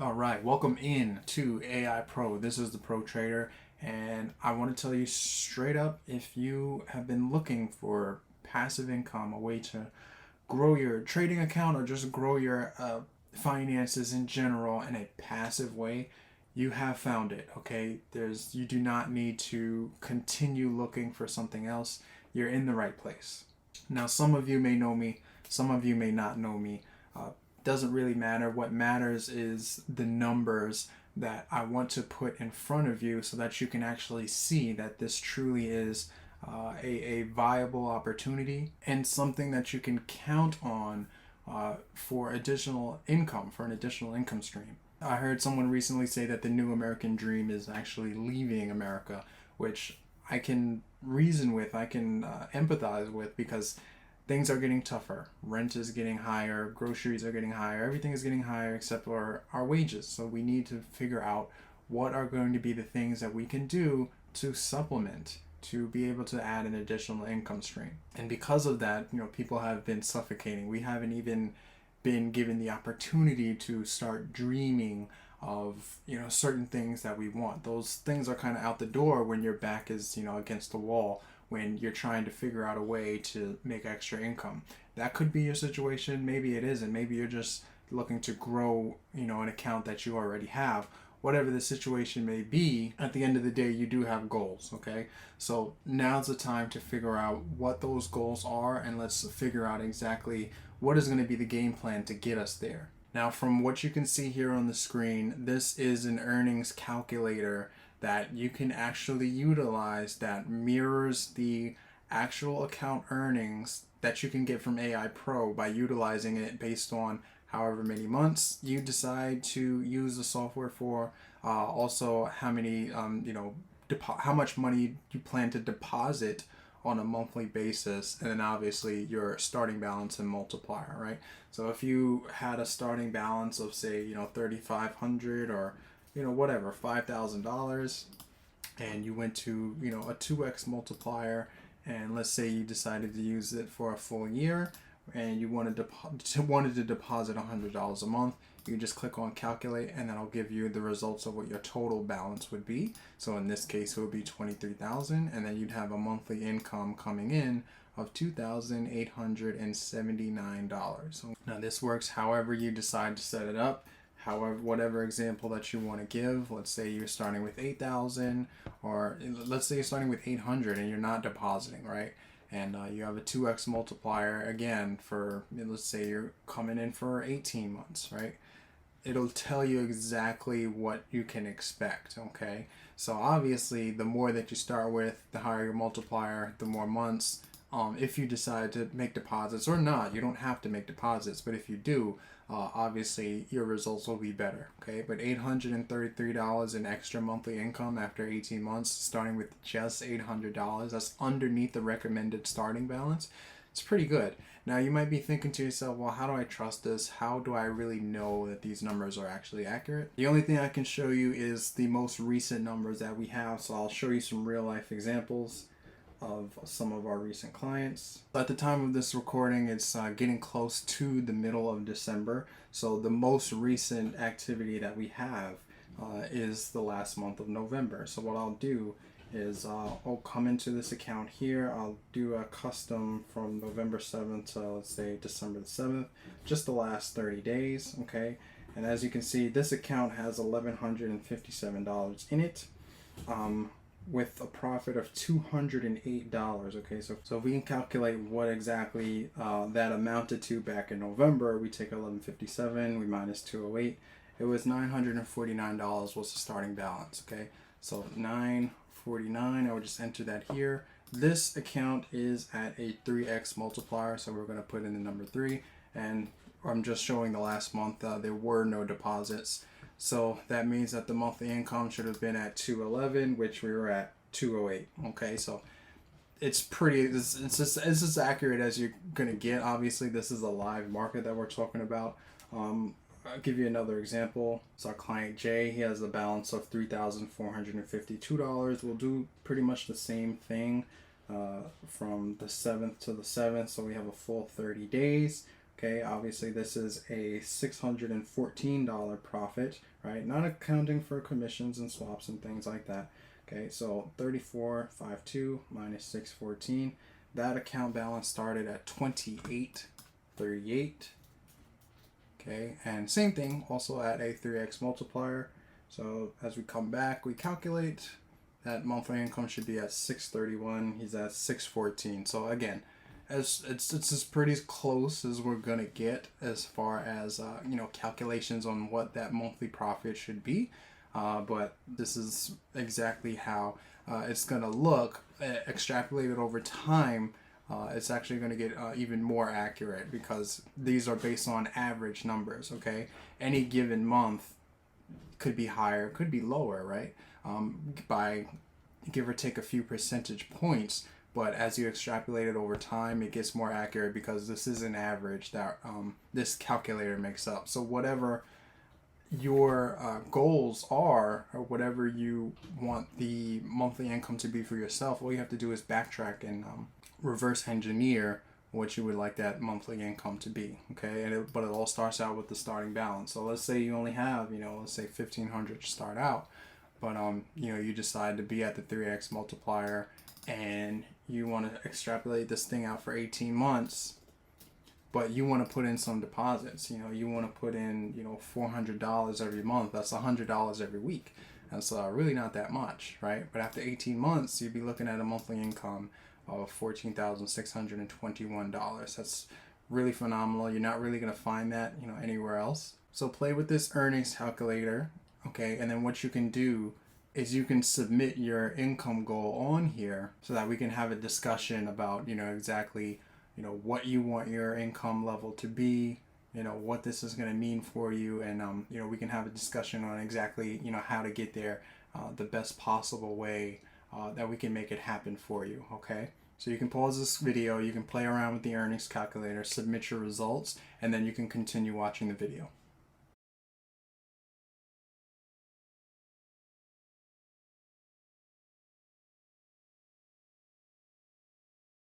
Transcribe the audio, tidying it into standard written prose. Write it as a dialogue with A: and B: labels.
A: All right, welcome in to AI Pro. This is the Pro Trader, and I want to tell you straight up, if you have been looking for passive income, a way to grow your trading account or just grow your finances in general in a passive way, you have found it. Okay, you do not need to continue looking for something else. You're in the right place. Now, some of you may know me, some of you may not know me. Doesn't really matter. What matters is the numbers that I want to put in front of you so that you can actually see that this truly is a viable opportunity and something that you can count on for additional income, for an additional income stream. I heard someone recently say that the new American dream is actually leaving America, which I can reason with, I can empathize with, because things are getting tougher. Rent is getting higher, groceries are getting higher, everything is getting higher except for our wages. So we need to figure out what are going to be the things that we can do to supplement, to be able to add an additional income stream. And because of that, people have been suffocating. We haven't even been given the opportunity to start dreaming of certain things that we want. Those things are kind of out the door when your back is against the wall, when you're trying to figure out a way to make extra income. That could be your situation. Maybe it isn't. Maybe you're just looking to grow an account that you already have. Whatever the situation may be, at the end of the day, you do have goals. Okay, so now's the time to figure out what those goals are, and let's figure out exactly what is going to be the game plan to get us there. Now, from what you can see here on the screen, this is an earnings calculator that you can actually utilize that mirrors the actual account earnings that you can get from AI Pro by utilizing it based on however many months you decide to use the software for. Also, how many, how much money you plan to deposit on a monthly basis, and then obviously your starting balance and multiplier, right? So if you had a starting balance of, say, $3,500 or whatever, $5,000, and you went to a 2x multiplier, and let's say you decided to use it for a full year, and you wanted to deposit $100 a month, you just click on calculate, and that'll give you the results of what your total balance would be. So in this case, it would be $23,000, and then you'd have a monthly income coming in of $2,879. So now this works however you decide to set it up. However, whatever example that you want to give, let's say you're starting with 8,000, or let's say you're starting with 800 and you're not depositing, right? And you have a 2x multiplier again for, let's say you're coming in for 18 months, right? It'll tell you exactly what you can expect, okay? So obviously, the more that you start with, the higher your multiplier, the more months. If you decide to make deposits or not, you don't have to make deposits, but if you do, obviously your results will be better, okay? But $833 in extra monthly income after 18 months, starting with just $800, that's underneath the recommended starting balance. It's pretty good. Now you might be thinking to yourself, well, how do I trust this? How do I really know that these numbers are actually accurate? The only thing I can show you is the most recent numbers that we have, so I'll show you some real life examples of some of our recent clients. At the time of this recording, it's getting close to the middle of December, so the most recent activity that we have is the last month of November. So what I'll do is I'll come into this account here, I'll do a custom from November 7th to, let's say, December the 7th, just the last 30 days, okay? And as you can see, this account has $1,157 in it. With a profit of $208. Okay, so if we can calculate what exactly that amounted to back in November, we take 1157, we minus 208, it was $949 was the starting balance. Okay, so 949, I would just enter that here. This account is at a 3x multiplier, so we're going to put in the number 3, and I'm just showing the last month there were no deposits. So that means that the monthly income should have been at 211, which we were at 208. Okay, so it's just as accurate as you're gonna get. Obviously, this is a live market that we're talking about. I'll give you another example. So our client Jay, he has a balance of $3,452. We'll do pretty much the same thing from the 7th to the 7th. So we have a full 30 days. Okay, obviously this is a $614 profit, right? Not accounting for commissions and swaps and things like that. Okay, so 3452 minus 614. That account balance started at 2838. Okay, and same thing also at a 3x multiplier. So as we come back, we calculate that monthly income should be at 631. He's at 614. So again, as it's as pretty close as we're gonna get as far as calculations on what that monthly profit should be. But this is exactly how it's gonna look extrapolated over time. It's actually going to get even more accurate because these are based on average numbers. Okay, any given month could be higher, could be lower, right? By give or take a few percentage points. But as you extrapolate it over time, it gets more accurate because this is an average that this calculator makes up. So whatever your goals are, or whatever you want the monthly income to be for yourself, all you have to do is backtrack and reverse engineer what you would like that monthly income to be. Okay, but it all starts out with the starting balance. So let's say you only have, let's say 1,500 to start out, but you decide to be at the 3x multiplier and you want to extrapolate this thing out for 18 months. But you want to put in some deposits. You want to put in, $400 every month. That's $100 every week. That's really not that much, right? But after 18 months, you'd be looking at a monthly income of $14,621. That's really phenomenal. You're not really going to find that, anywhere else. So play with this earnings calculator, okay? And then what you can do is you can submit your income goal on here so that we can have a discussion about, exactly what you want your income level to be, what this is going to mean for you, and we can have a discussion on exactly how to get there the best possible way that we can make it happen for you. Okay, so you can pause this video, you can play around with the earnings calculator, submit your results, and then you can continue watching the video.